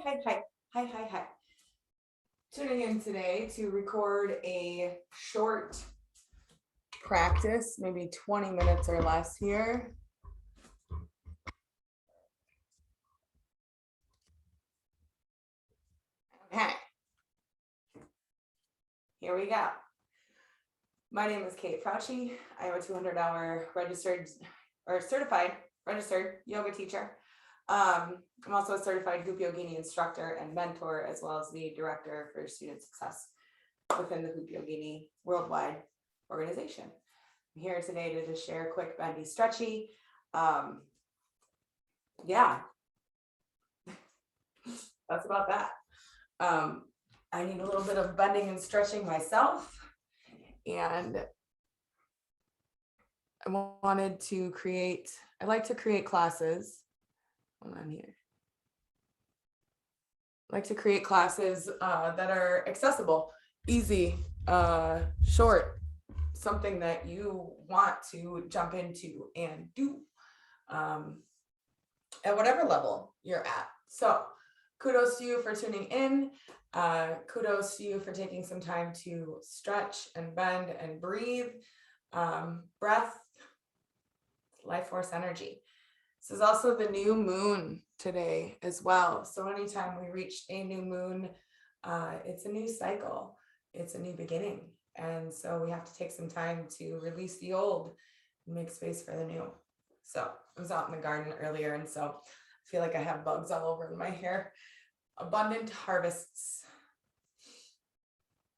Hi. Tuning in today to record a short practice, maybe 20 minutes or less here. Okay. Here we go. My name is Kate Fauci. I am a 200-hour registered or certified registered yoga teacher. I'm also a certified Hoop Yogini instructor and mentor, as well as the director for student success within the Hoop Yogini worldwide organization. I'm here today to just share quick bendy stretchy. Yeah, that's about that. I need a little bit of bending and stretching myself. And I wanted to create, I like to create classes. Hold on here. I like to create classes that are accessible, easy, short, something that you want to jump into and do at whatever level you're at. So kudos to you for tuning in. Kudos to you for taking some time to stretch and bend and breathe. Breath, life force energy. This is also the new moon today as well. So anytime we reach a new moon, it's a new cycle. It's a new beginning. And so we have to take some time to release the old and make space for the new. So I was out in the garden earlier, and so I feel like I have bugs all over in my hair. Abundant harvests.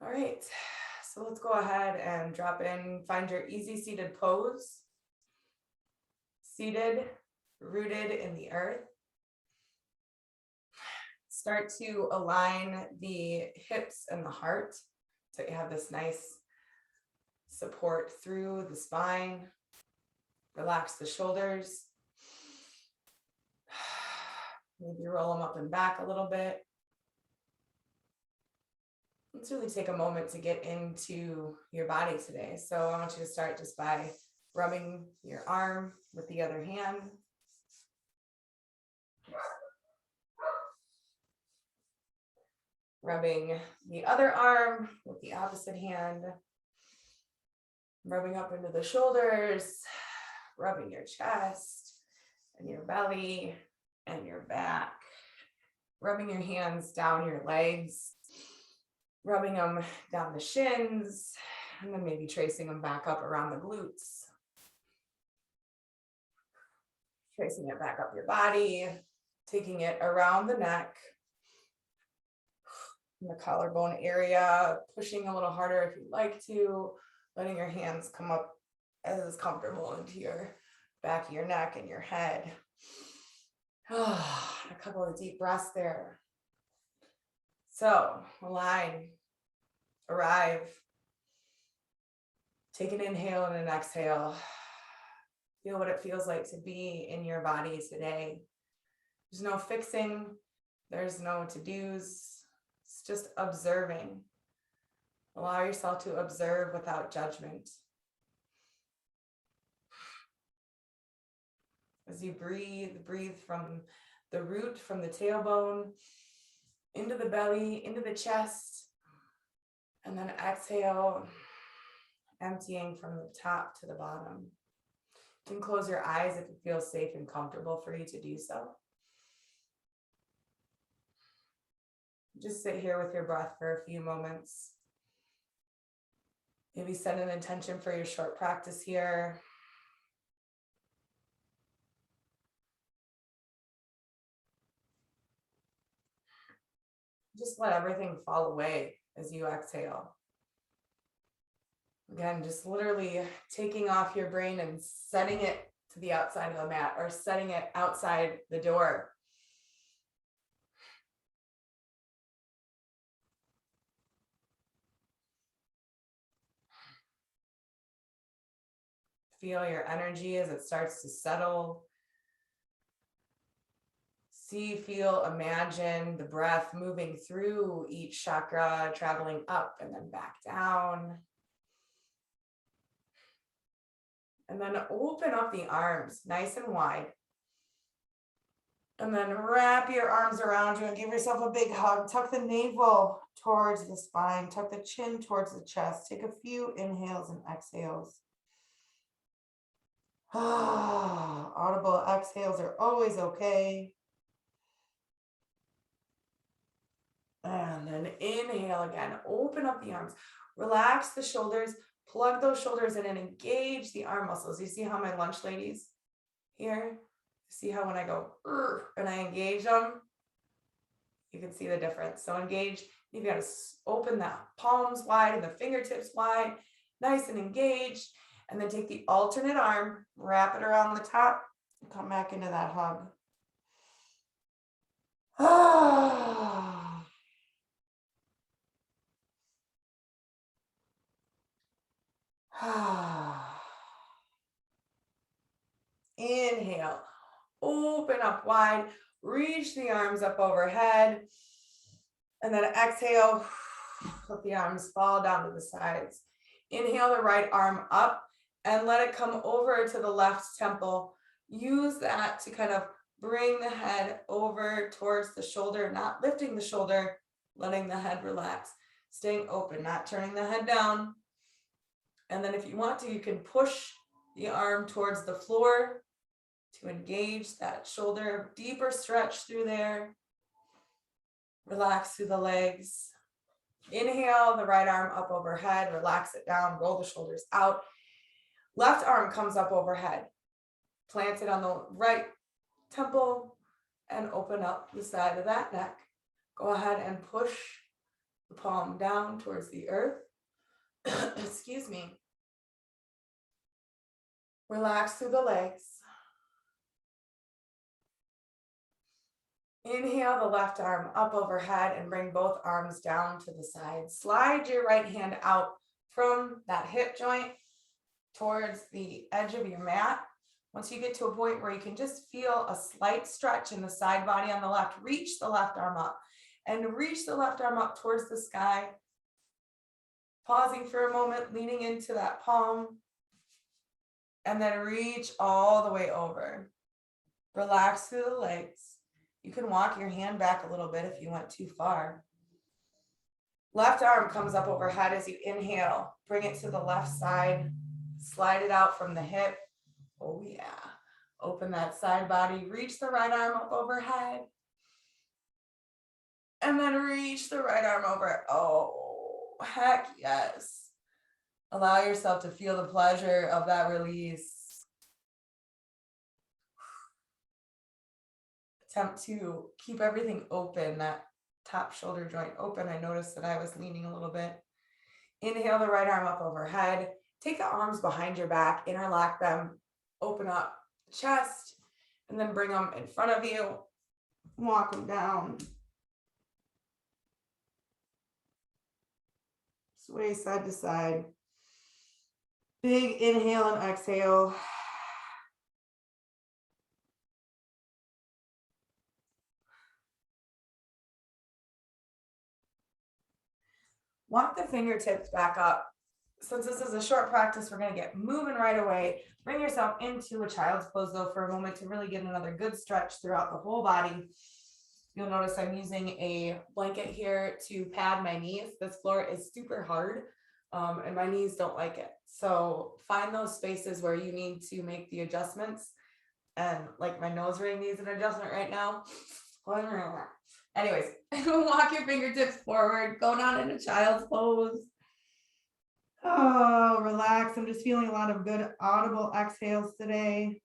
All right, so let's go ahead and drop in, find your easy seated pose. Seated, rooted in the earth. Start to align the hips and the heart so you have this nice support through the spine. Relax the shoulders. Maybe roll them up and back a little bit. Let's really take a moment to get into your body today. So I want you to start just by rubbing your arm with the other hand. Rubbing the other arm with the opposite hand. Rubbing up into the shoulders, rubbing your chest and your belly and your back. Rubbing your hands down your legs, rubbing them down the shins, and then maybe tracing them back up around the glutes. Tracing it back up your body, taking it around the neck, in the collarbone area, pushing a little harder if you'd like to, letting your hands come up as comfortable into your back of your neck and your head. A couple of deep breaths there. So align, arrive, take an inhale and an exhale. Feel what it feels like to be in your body today. There's no fixing, there's no to-dos, it's just observing. Allow yourself to observe without judgment. As you breathe, breathe from the root, from the tailbone, into the belly, into the chest, and then exhale, emptying from the top to the bottom. You can close your eyes if it feels safe and comfortable for you to do so. Just sit here with your breath for a few moments. Maybe set an intention for your short practice here. Just let everything fall away as you exhale. Again, just literally taking off your brain and setting it to the outside of the mat or setting it outside the door. Feel your energy as it starts to settle. See, feel, imagine the breath moving through each chakra, traveling up and then back down. And then open up the arms nice and wide. And then wrap your arms around you and give yourself a big hug. Tuck the navel towards the spine. Tuck the chin towards the chest. Take a few inhales and exhales. Audible exhales are always okay. And then inhale again. Open up the arms. Relax the shoulders. Plug those shoulders in and engage the arm muscles. You see how my lunch ladies here? See how when I go and I engage them, you can see the difference. So engage. You've got to open the palms wide and the fingertips wide, nice and engaged. And then take the alternate arm, wrap it around the top, and come back into that hug. Inhale, open up wide, reach the arms up overhead, and then exhale, let the arms fall down to the sides. Inhale the right arm up and let it come over to the left temple. Use that to kind of bring the head over towards the shoulder, not lifting the shoulder, letting the head relax, staying open, not turning the head down. And then if you want to, you can push the arm towards the floor to engage that shoulder, deeper stretch through there. Relax through the legs. Inhale the right arm up overhead, relax it down, roll the shoulders out. Left arm comes up overhead. Plant it on the right temple and open up the side of that neck. Go ahead and push the palm down towards the earth. Excuse me. Relax through the legs. Inhale the left arm up overhead and bring both arms down to the side. Slide your right hand out from that hip joint towards the edge of your mat. Once you get to a point where you can just feel a slight stretch in the side body on the left, reach the left arm up and reach the left arm up towards the sky. Pausing for a moment, leaning into that palm, and then reach all the way over. Relax through the legs. You can walk your hand back a little bit if you went too far. Left arm comes up overhead as you inhale. Bring it to the left side. Slide it out from the hip. Oh yeah. Open that side body. Reach the right arm up overhead. And then reach the right arm over. Oh, heck yes. Allow yourself to feel the pleasure of that release. Attempt to keep everything open, that top shoulder joint open. I noticed that I was leaning a little bit. Inhale the right arm up overhead. Take the arms behind your back, interlock them, open up the chest, and then bring them in front of you. Walk them down. Sway side to side. Big inhale and exhale. Walk the fingertips back up. Since this is a short practice, we're going to get moving right away. Bring yourself into a child's pose though for a moment to really get another good stretch throughout the whole body. You'll notice I'm using a blanket here to pad my knees. This floor is super hard and my knees don't like it. So find those spaces where you need to make the adjustments. And like my nose ring needs an adjustment right now. Anyways, walk your fingertips forward, go down into child's pose. Oh, relax. I'm just feeling a lot of good audible exhales today.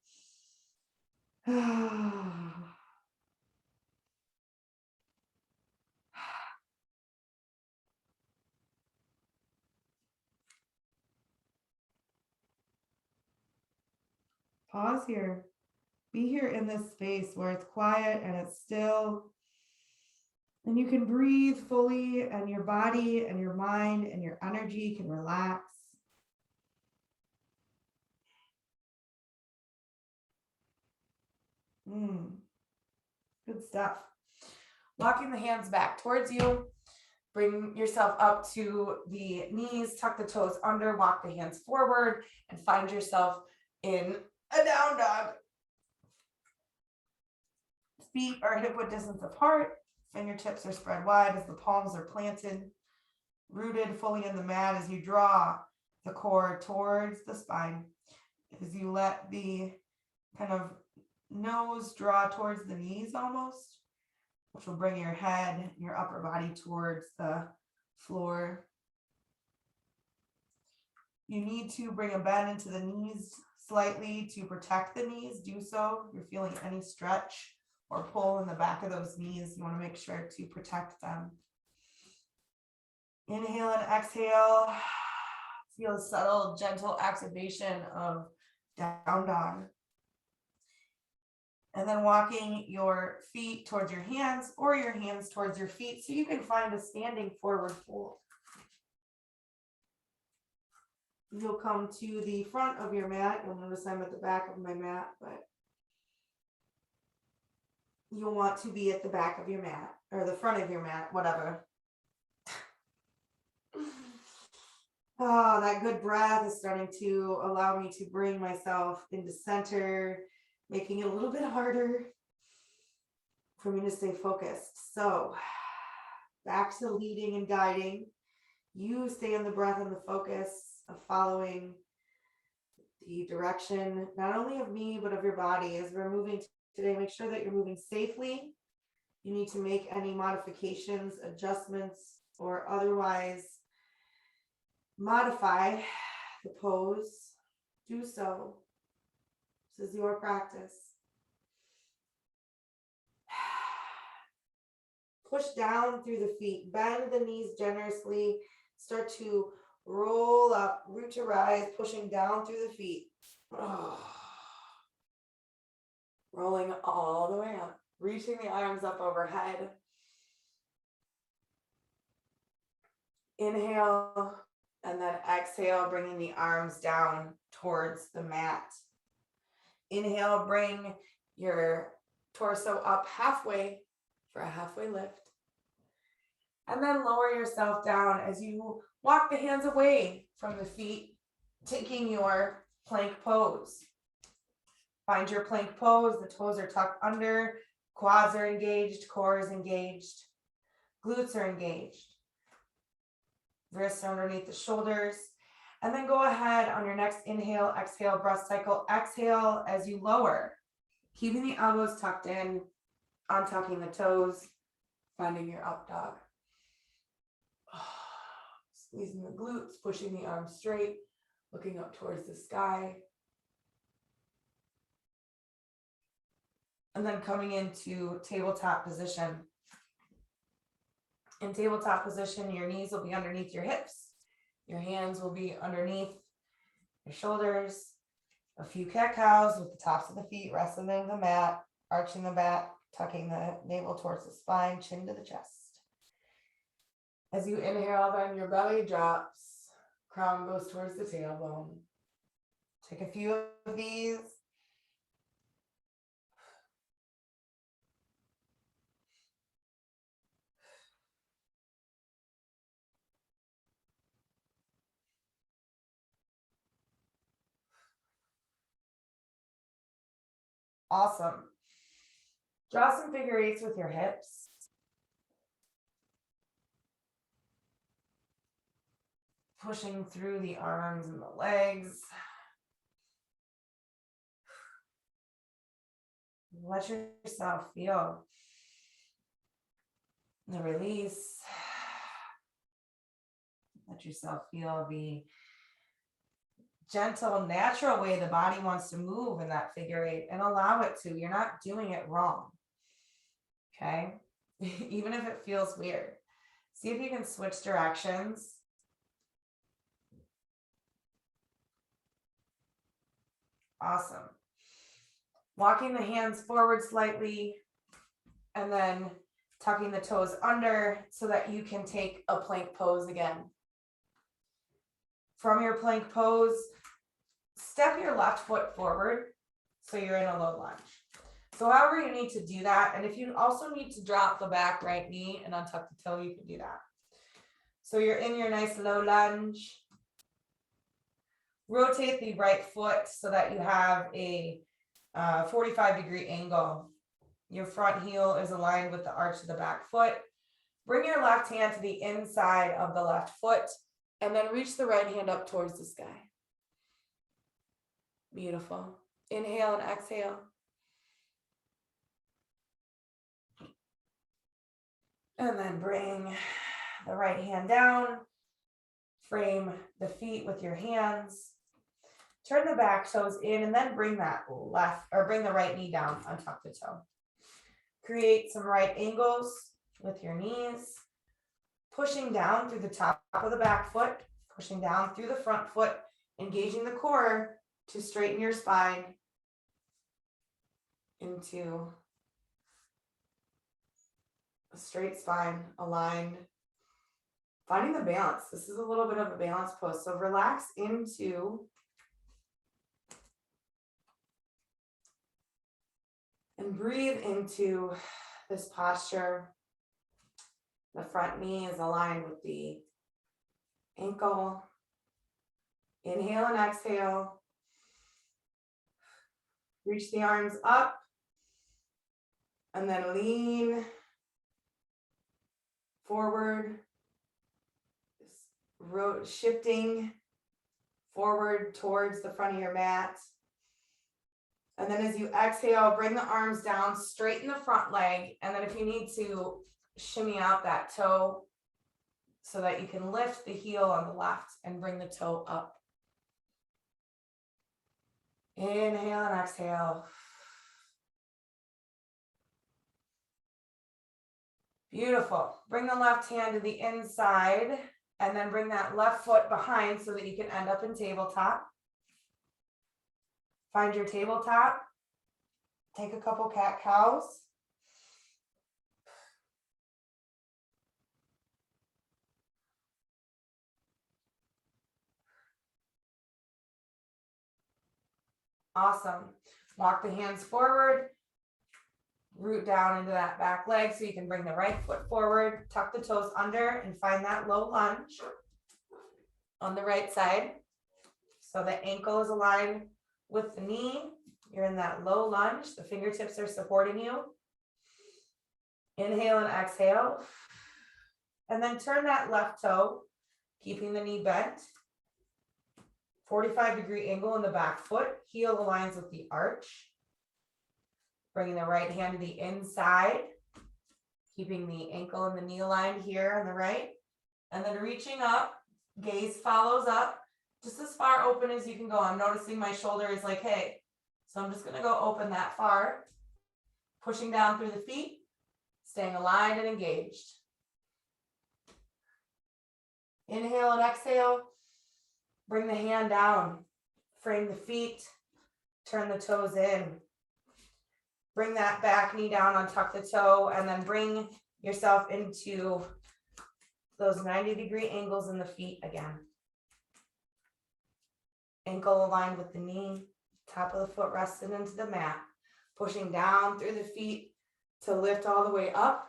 Pause here. Be here in this space where it's quiet and it's still. And you can breathe fully, and your body and your mind and your energy can relax. Good stuff. Walking the hands back towards you. Bring yourself up to the knees, tuck the toes under, walk the hands forward, and find yourself in a down dog. feet are hip width distance apart. Fingertips are spread wide as the palms are planted. Rooted fully in the mat as you draw the core towards the spine. As you let the kind of nose draw towards the knees almost, which will bring your head, your upper body towards the floor. You need to bring a bend into the knees slightly to protect the knees. Do so. If you're feeling any stretch or pull in the back of those knees, you want to make sure to protect them. Inhale and exhale. Feel a subtle, gentle activation of down dog. And then walking your feet towards your hands or your hands towards your feet so you can find a standing forward fold. You'll come to the front of your mat. You'll notice I'm at the back of my mat, but you'll want to be at the back of your mat or the front of your mat, whatever. Oh, that good breath is starting to allow me to bring myself into center, making it a little bit harder for me to stay focused. So back to leading and guiding. You stay in the breath and the focus of following the direction, not only of me, but of your body. As we're moving today, make sure that you're moving safely. You need to make any modifications, adjustments, or otherwise modify the pose. Do so. This is your practice. Push down through the feet, bend the knees generously, start to roll up, root to rise, pushing down through the feet. Rolling all the way up, reaching the arms up overhead. Inhale, and then exhale, bringing the arms down towards the mat. Inhale, bring your torso up halfway for a halfway lift. And then lower yourself down as you walk the hands away from the feet, taking your plank pose. Find your plank pose. The toes are tucked under, quads are engaged, core is engaged, glutes are engaged. Wrists are underneath the shoulders. And then go ahead on your next inhale, exhale, breath cycle. Exhale as you lower, keeping the elbows tucked in, untucking the toes, finding your up dog. Squeezing the glutes, pushing the arms straight, looking up towards the sky. And then coming into tabletop position. In tabletop position, your knees will be underneath your hips. Your hands will be underneath your shoulders. A few cat-cows with the tops of the feet resting in the mat, arching the back, tucking the navel towards the spine, chin to the chest. As you inhale, then your belly drops, crown goes towards the tailbone. Take a few of these. Awesome. Draw some figure eights with your hips. Pushing through the arms and the legs. Let yourself feel the release. Let yourself feel the gentle, natural way the body wants to move in that figure eight, and allow it to. You're not doing it wrong. Okay? Even if it feels weird. See if you can switch directions. Awesome. Walking the hands forward slightly and then tucking the toes under so that you can take a plank pose again. From your plank pose, step your left foot forward so you're in a low lunge. So however you need to do that, and if you also need to drop the back right knee and untuck the toe, you can do that. So you're in your nice low lunge. Rotate the right foot so that you have a 45-degree angle Your front heel is aligned with the arch of the back foot. Bring your left hand to the inside of the left foot and then reach the right hand up towards the sky. Beautiful. Inhale and exhale. And then bring the right hand down. Frame the feet with your hands. Turn the back toes in and then bring that left or bring the right knee down, untuck the toe. Create some right angles with your knees, pushing down through the top of the back foot, pushing down through the front foot, engaging the core to straighten your spine into a straight spine, aligned. Finding the balance. This is a little bit of a balance pose. So relax into and breathe into this posture. The front knee is aligned with the ankle. Inhale and exhale. Reach the arms up and then lean forward, shifting forward towards the front of your mat. And then as you exhale, bring the arms down, straighten the front leg. And then if you need to, shimmy out that toe so that you can lift the heel on the left and bring the toe up. Inhale and exhale. Beautiful. Bring the left hand to the inside and then bring that left foot behind so that you can end up in tabletop. Find your tabletop. Take a couple cat-cows. Awesome. Walk the hands forward. Root down into that back leg so you can bring the right foot forward. Tuck the toes under and find that low lunge on the right side. So the ankle is aligned with the knee. You're in that low lunge. The fingertips are supporting you. Inhale and exhale. And then turn that left toe, keeping the knee bent. 45-degree angle in the back foot. Heel aligns with the arch. Bringing the right hand to the inside. Keeping the ankle and the knee aligned here on the right. And then reaching up. Gaze follows up. Just as far open as you can go. I'm noticing my shoulder is like, hey. So I'm just going to go open that far. Pushing down through the feet. Staying aligned and engaged. Inhale and exhale. Bring the hand down. Frame the feet. Turn the toes in. Bring that back knee down, untuck the toe, and then bring yourself into those 90-degree angles in the feet again. Ankle aligned with the knee. Top of the foot rested into the mat. Pushing down through the feet to lift all the way up.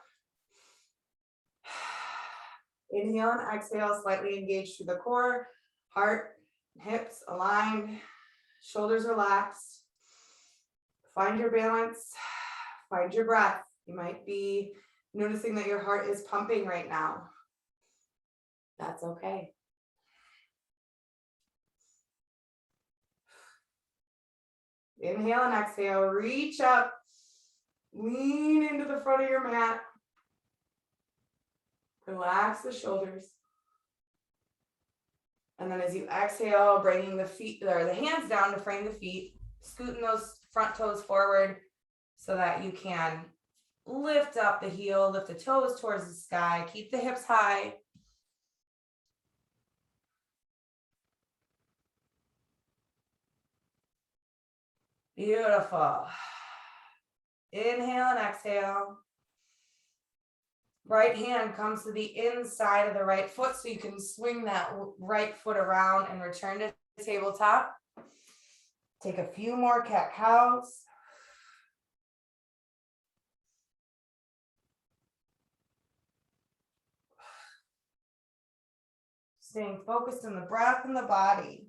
Inhale and exhale, slightly engaged through the core. Heart, hips aligned, shoulders relaxed. Find your balance, find your breath. You might be noticing that your heart is pumping right now. That's okay. Inhale and exhale, reach up, lean into the front of your mat. Relax the shoulders. And then as you exhale, bringing the feet or the hands down to frame the feet, scooting those front toes forward so that you can lift up the heel, lift the toes towards the sky, keep the hips high. Beautiful. Inhale and exhale. Right hand comes to the inside of the right foot so you can swing that right foot around and return to the tabletop. Take a few more cat-cows. Staying focused on the breath and the body.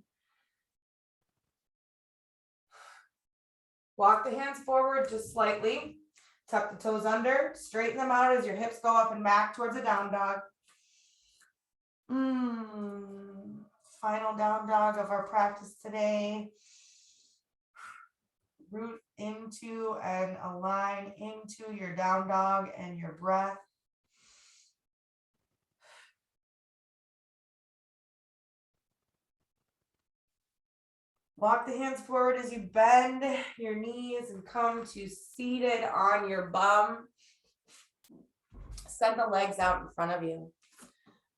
Walk the hands forward just slightly. Tuck the toes under, straighten them out as your hips go up and back towards a down dog. Final down dog of our practice today. Root into and align into your down dog and your breath. Walk the hands forward as you bend your knees and come to seated on your bum. Send the legs out in front of you.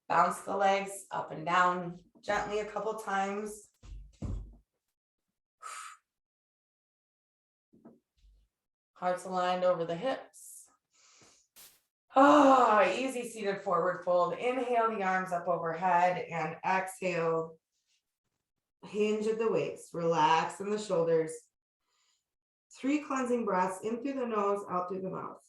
Bounce the legs up and down gently a couple times. Hearts aligned over the hips. Oh, easy seated forward fold. Inhale the arms up overhead and exhale. Hinge at the waist. Relax in the shoulders. 3 cleansing breaths in through the nose, out through the mouth.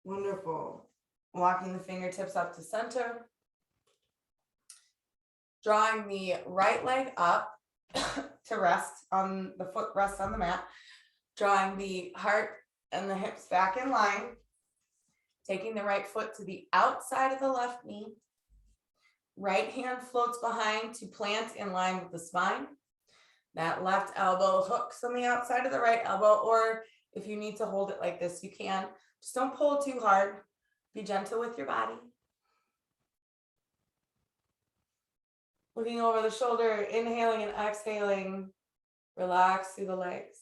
Wonderful. Walking the fingertips up to center. Drawing the right leg up to rest on the foot, rest on the mat. Drawing the heart and the hips back in line. Taking the right foot to the outside of the left knee. Right hand floats behind to plant in line with the spine. That left elbow hooks on the outside of the right elbow, or if you need to hold it like this, you can. Just don't pull too hard. Be gentle with your body. Looking over the shoulder, inhaling and exhaling. Relax through the legs.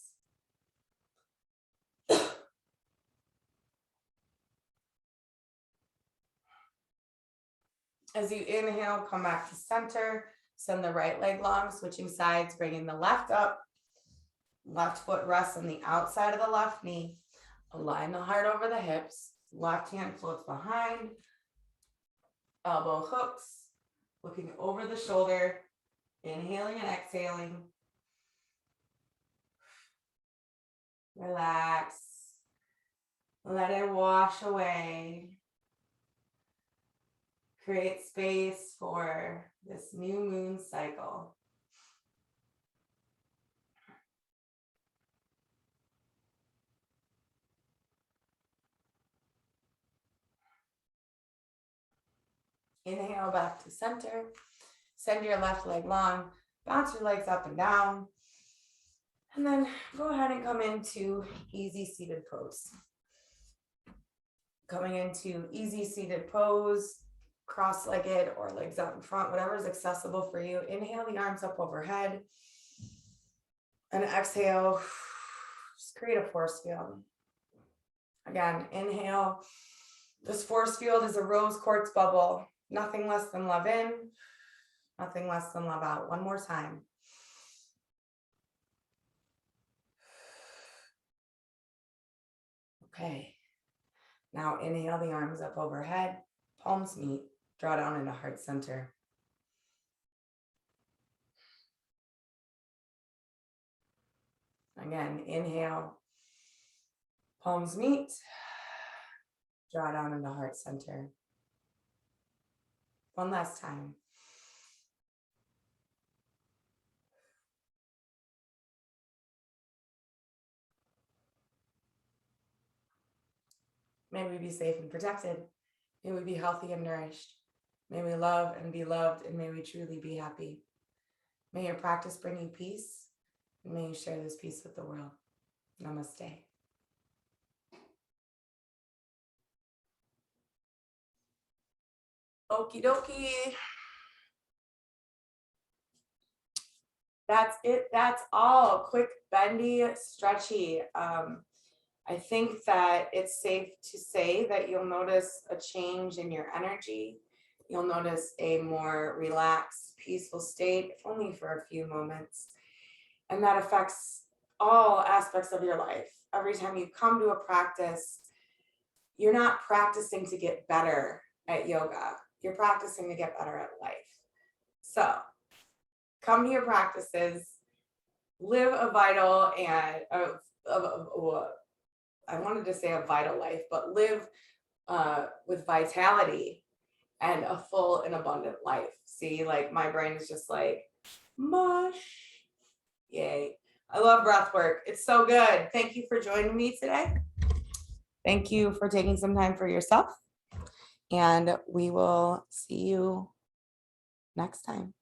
As you inhale, come back to center. Send the right leg long, switching sides, bringing the left up. Left foot rests on the outside of the left knee. Align the heart over the hips. Left hand floats behind. Elbow hooks. Looking over the shoulder. Inhaling and exhaling. Relax. Let it wash away. Create space for this new moon cycle. Inhale back to center. Send your left leg long. Bounce your legs up and down. And then go ahead and come into easy seated pose. Coming into easy seated pose, cross-legged or legs out in front, whatever is accessible for you. Inhale the arms up overhead. And exhale, just create a force field. Again, inhale. This force field is a rose quartz bubble. Nothing less than love in, nothing less than love out. One more time. Okay. Now inhale the arms up overhead, palms meet, draw down into heart center. Again, inhale, palms meet, draw down into heart center. One last time. May we be safe and protected. May we be healthy and nourished. May we love and be loved, and may we truly be happy. May your practice bring you peace, and may you share this peace with the world. Namaste. Okie dokie. That's it. That's all. Quick, bendy, stretchy. I think that it's safe to say that you'll notice a change in your energy. You'll notice a more relaxed, peaceful state, if only for a few moments. And that affects all aspects of your life. Every time you come to a practice, you're not practicing to get better at yoga. You're practicing to get better at life. So come to your practices, live a vital and I wanted to say a vital life, but live with vitality and a full and abundant life. See, like my brain is just like mush. Yay. I love breath work. It's so good. Thank you for joining me today. Thank you for taking some time for yourself. And we will see you next time.